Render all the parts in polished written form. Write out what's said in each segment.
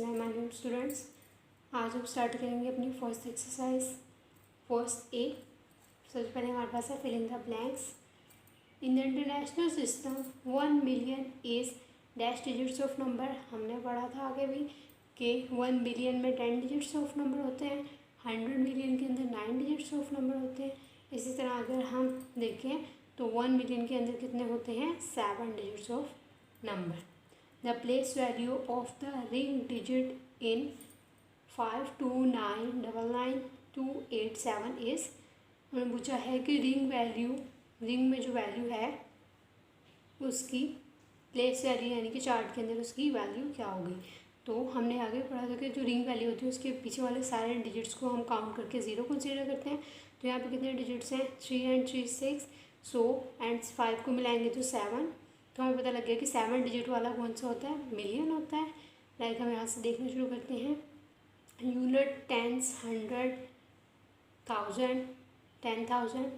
अस्सलाम वालेकुम स्टूडेंट्स। आज हम स्टार्ट करेंगे अपनी फर्स्ट एक्सरसाइज फर्स्ट ए। सबसे पहले हमारे पास है fill in the blanks. In the international system 1 million is dash digits of number. हमने पढ़ा था आगे भी कि 1 बिलियन में 10 डिजिट्स ऑफ नंबर होते हैं, 100 मिलियन के अंदर 9 डिजिट्स ऑफ नंबर होते हैं। इसी तरह अगर हम देखें तो 1 मिलियन के अंदर कितने होते हैं, 7 digits of number. The place value of the ring digit in 529999287 is। उन्होंने पूछा है कि रिंग में जो वैल्यू है उसकी प्लेस वैल्यू यानी कि चार्ट के अंदर उसकी वैल्यू क्या होगी। तो हमने आगे पढ़ा था कि जो रिंग वैल्यू होती है उसके पीछे वाले सारे डिजिट्स को हम काउंट करके 0 कंसीडर करते हैं। तो यहाँ पे कितने डिजिट्स हैं, 3 and 3 6, सो एंड 5 को मिलाएंगे तो 7। तो हमें पता लग गया कि 7 डिजिट वाला कौन सा होता है, मिलियन होता है। लाइक हम यहाँ से देखना शुरू करते हैं, यूनिट, टेंस, 100, 1000, 10,000,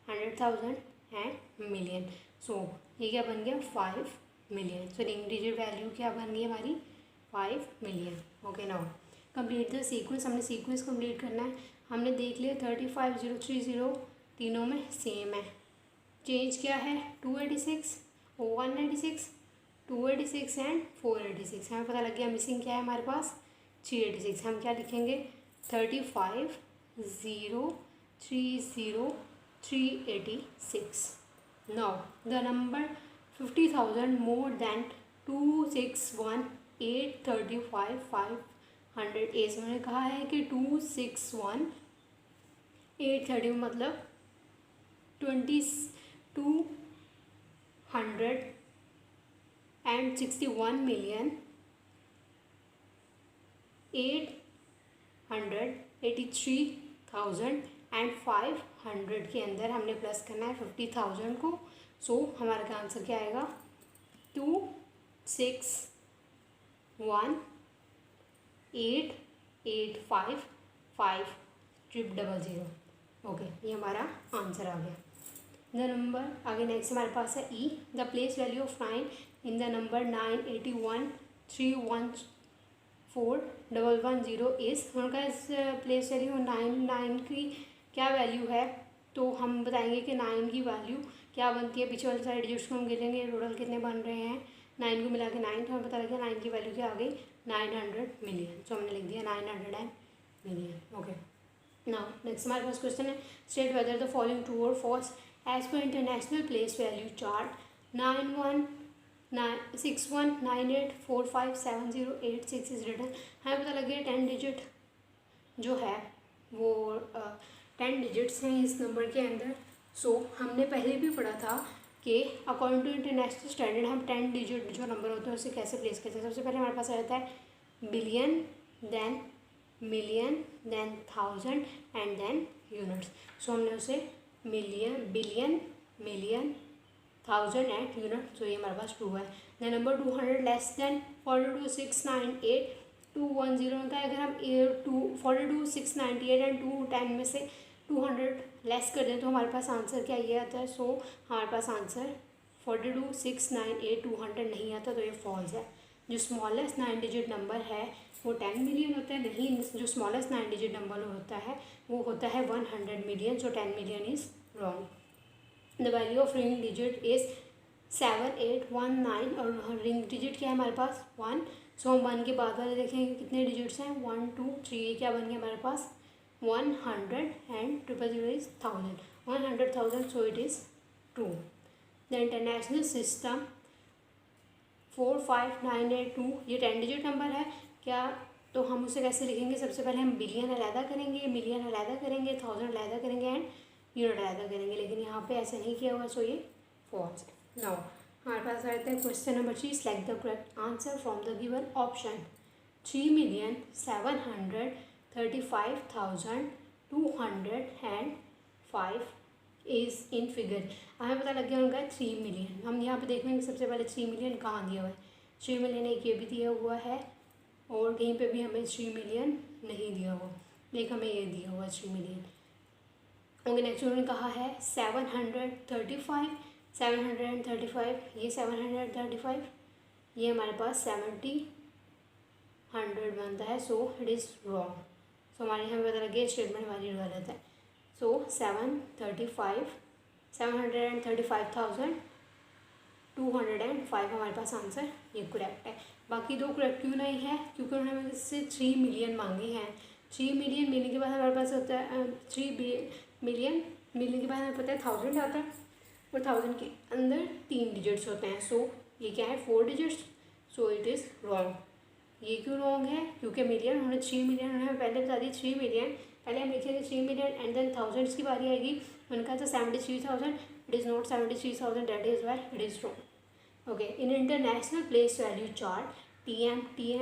100,000 एंड मिलियन। सो ये क्या बन गया, 5 मिलियन। सो रिंग डिजिट वैल्यू क्या बन गई हमारी, 5 million. Okay, now complete the sequence. हमने सीक्वेंस कंप्लीट करना है। हमने देख लिया 35030 तीनों में सेम है। चेंज क्या है, 286, 196, 286 एंड 486। हमें पता लग गया मिसिंग क्या है हमारे पास, 386। हम क्या लिखेंगे, 350030386। Now the number 50,000 more than 261,835,500 as. उन्होंने कहा है कि 261,830 मतलब 261,883,500 के अंदर हमने प्लस करना है 50,000 को। सो हमारा आंसर क्या आएगा, 261,885,500। ओके, ये हमारा आंसर आ गया। द नंबर आगे नेक्स्ट हमारे पास है E. The place value of 9 in the number 981,314,110 is. उनका इस प्लेस वैल्यू 9 की क्या वैल्यू है, तो हम बताएंगे कि 9 की वैल्यू क्या बनती है। पीछे वाले सारे डिजिट्स को हम गिनेंगे, टोटल कितने बन रहे हैं, 9 को मिला के 9। तो हमें पता लग गया 9 की वैल्यू क्या आ गई, 900 मिलियन। सो हमने लिख दिया 900 मिलियन। ओके, नाउ नेक्स्ट हमारे पास क्वेश्चन है, state whether the following true और फॉल्स एज पर international place value chart 916198457086 is written. हमें पता लग गया 10 डिजिट जो है वो 10 डिजिट्स हैं इस नंबर के अंदर। सो हमने पहले भी पढ़ा था कि अकॉर्डिंग टू इंटरनेशनल स्टैंडर्ड हम 10 डिजिट जो नंबर होते हैं उसे कैसे प्लेस करते हैं। सबसे पहले हमारे पास आ जाता है billion, then million, then 1000 and then units. So हमने उसे billion, million, 1000 and unit. So ये हमारे पास ट्रू है। द नंबर 200 लेस देन 42,698,210 होता है। अगर हम 42,698 एंड 210 में से 200 लेस कर दें तो हमारे पास आंसर क्या ये आता है। सो हमारे पास आंसर 42,698,200 नहीं आता, तो ये फॉल्स है। जो स्मॉलेस्ट 9 डिजिट नंबर है वो 10 मिलियन होता है, नहीं जो स्मॉलेस्ट 9 डिजिट नंबर होता है वो होता है 100 million. So 10 million is wrong. The value of ring digit is 7819 और रिंग डिजिट क्या है हमारे पास, 1। सो हम 1 के बाद वाले देखेंगे कितने डिजिट्स हैं, 1 2 3। ये क्या बन गया हमारे पास, 100 and 000 is 1000, 100,000। So it is true. The international system 45982 ये 10 डिजिट नंबर है क्या, तो हम उसे कैसे लिखेंगे। सबसे पहले हम बिलियन अलहदा करेंगे, मिलियन अलहदा करेंगे, 1000 अलहदा करेंगे एंड यूनिट अलहदा करेंगे, लेकिन यहाँ पे ऐसे नहीं किया हुआ। सो ये फॉल्स है। नाउ हमारे पास आता है question number 3, select the correct answer from the given option. 3,735,205 is in figure. हमें पता लग गया उनका 3 मिलियन। हम यहाँ पे देखेंगे सबसे पहले 3 मिलियन कहाँ दिया हुआ है। 3 मिलियन एक ये भी दिया हुआ है और कहीं पे भी हमें 3 मिलियन नहीं दिया हुआ, एक हमें ये दिया हुआ 3 मिलियन। ओके, नेक्स्ट उन्होंने कहा है 735, 735, ये 735, ये हमारे पास 70 100 बनता है, सो इट इज़ रॉन्ग। सो हमारे यहाँ पता लग गया स्टेटमेंट हमारी गलत है। सो 735,205 हमारे पास आंसर ये करेक्ट है। बाकी दो करेक्ट क्यों नहीं है? क्योंकि उन्होंने हमें इससे 3 मिलियन मांगे हैं। 3 मिलियन मिलने के बाद हमारे पास होता है 3 मिलियन मिलने के बाद हमें पता है 1000 आता है, और 1000 के अंदर 3 डिजिट्स होते हैं। सो ये क्या है? 4 digits. So it is wrong. ये क्यों रॉन्ग है? क्योंकि मिलियन उन्होंने 3 मिलियन उन्होंने पहले बता दी 3 मिलियन, पहले हम लिखेंगे 3 मिलियन एंड देन थाउजेंड्स की बारी आएगी। उनका था 73,000, it is not 73,000, that is why it is wrong. Okay, in international place value chart TM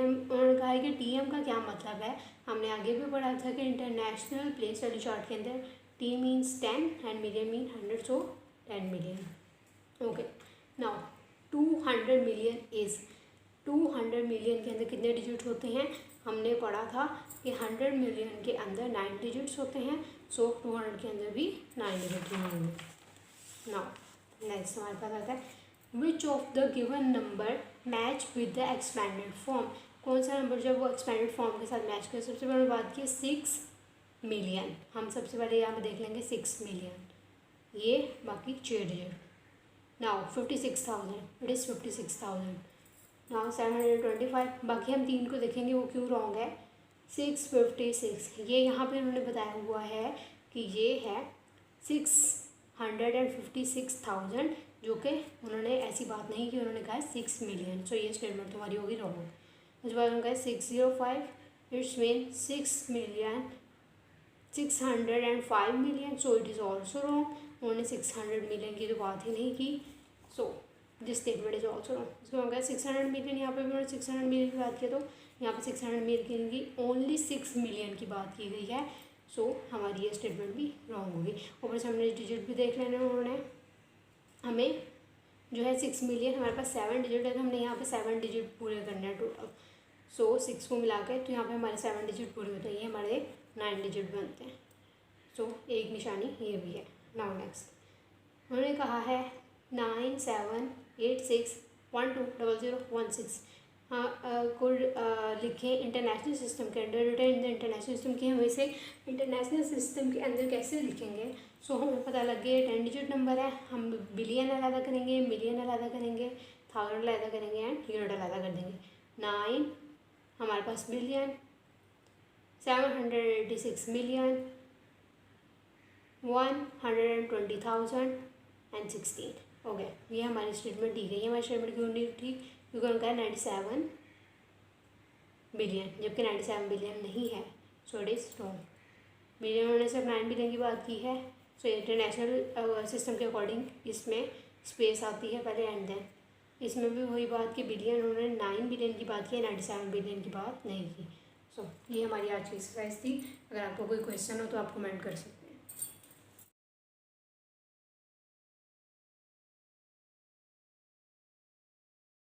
उन्होंने कहा है कि टीएम का क्या मतलब है। हमने आगे भी पढ़ा था कि इंटरनेशनल प्लेस वैल्यू चार्ट के अंदर T means 10 and million mean 100, so 10 million. Okay, now 200 million is 200 million के अंदर कितने डिजिट होते हैं? हमने पढ़ा था कि 100 मिलियन के अंदर 9 डिजिट्स होते हैं, सो 200 के अंदर भी 9 डिजिट होंगे। नाउ नेक्स्ट हमारे पास आता है which of the given number match with the expanded form. कौन सा नंबर जब वो एक्सपैंडेड फॉर्म के साथ मैच करे? सबसे पहले बात की 6 मिलियन। हम सबसे पहले यहाँ पे देख लेंगे 6 मिलियन, ये बाकी 6 digit. Now 56,000, it is 56,000। Now 725, बाकी हम 3 को देखेंगे वो क्यों रॉन्ग है। 656, ये यहाँ पे उन्होंने बताया हुआ है कि ये है 656,000, जो कि उन्होंने ऐसी बात नहीं की, उन्होंने कहा है 6 मिलियन। सो ये स्टेटमेंट तुम्हारी होगी रॉन्ग। उसके बाद उन्होंने कहा 605, it's mean 6 million 605 million, so it is also wrong. उन्होंने 600 मिलियन की तो बात ही नहीं की, so this statement is also wrong. उसको होगा 600 मिलियन, यहाँ पे भी उन्होंने 600 मिलियन की बात की, तो यहाँ पे 600 मिलियन की ओनली 6 मिलियन की बात की गई है, सो हमारी ये स्टेटमेंट भी रॉन्ग होगी। ऊपर से हमने डिजिट भी देख लेना, उन्होंने हमें जो है 6 मिलियन, हमारे पास 7 डिजिट है, तो हमने यहाँ पे 7 डिजिट पूरे करने हैं टोटल। सो 6 को मिला के तो यहाँ पे हमारे 7 डिजिट पूरे होते हैं, ये हमारे 9 डिजिट बनते हैं। सो एक निशानी ये भी है। नाउ नेक्स्ट उन्होंने कहा है 9786120016 को लिखें इंटरनेशनल सिस्टम के अंदर। Return in the international system की हम इसे इंटरनेशनल सिस्टम के अंदर कैसे लिखेंगे? सो हमें पता लग गया 10 डिजिट नंबर है, हम बिलियन अलग करेंगे, मिलियन अलग करेंगे, 1000 अलग करेंगे एंड यूनिट अलग कर देंगे। 9 हमारे पास बिलियन, 786 मिलियन, 120,000 एंड 16। ओके, ये हमारी स्टेटमेंट ठीक है। ये हमारी स्टेटमेंट क्यों नहीं ठीक? क्योंकि उनका है 97 बिलियन, जबकि 97 बिलियन नहीं है, so it is wrong. Billion उन्होंने सिर्फ 9 बिलियन की बात की है। सो इंटरनेशनल सिस्टम के अकॉर्डिंग इसमें स्पेस आती है पहले एंड देन। इसमें भी वही बात कि बिलियन उन्होंने 9 बिलियन की बात की है, 97 बिलियन की बात नहीं की। सो ये हमारी आज की एक्सरसाइज थी। अगर आपको कोई क्वेश्चन हो तो आप कमेंट कर सकते हैं।